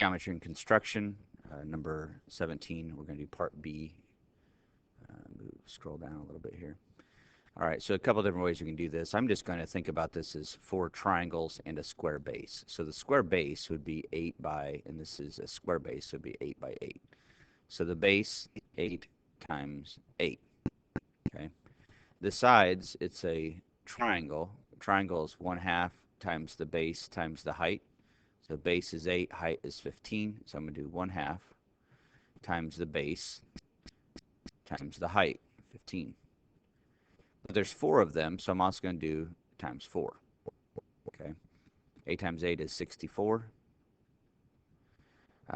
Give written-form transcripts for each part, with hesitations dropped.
Geometry and construction, number 17. We're going to do part B. Scroll down a little bit here. All right, so a couple different ways you can do this. I'm just going to think about this as 4 triangles and a square base. So the square base would be 8 by, and this is a square base, so it would be 8 by 8. So the base, 8 times 8. Okay. The sides, it's a triangle. Triangle is 1/2 times the base times the height. So base is 8, height is 15. So I'm going to do 1/2 times the base times the height, 15. But there's 4 of them, so I'm also going to do times 4. Okay. 8 times 8 is 64.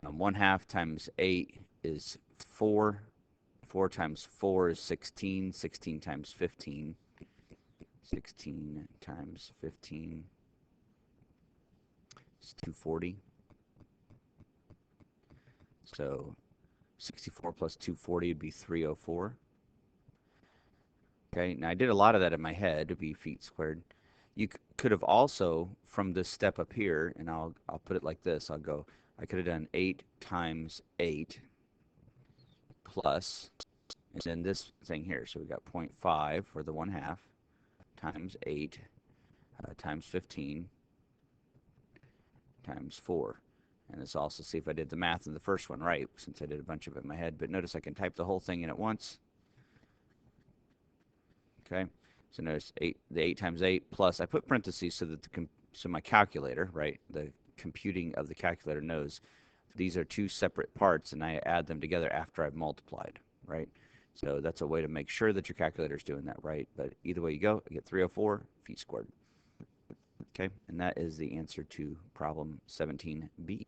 1/2 times 8 is 4. 4 times 4 is 16. 16 times 15. 16 times 15 is 240. So 64 plus 240 would be 304. Okay, now I did a lot of that in my head to be feet squared. You could have also, from this step up here, and I'll put it like this. I could have done 8 times 8 plus, and then this thing here. So we got 0.5 for the 1/2 times 8 times 15 times 4. And let's also see if I did the math in the first one right, since I did a bunch of it in my head. But notice I can type the whole thing in at once. Okay, so notice the 8 times 8 plus, I put parentheses so that so my calculator, right, the computing of the calculator knows these are 2 separate parts, and I add them together after I've multiplied, right? So that's a way to make sure that your calculator is doing that right. But either way you go, I get 304 feet squared. Okay, and that is the answer to problem 17B.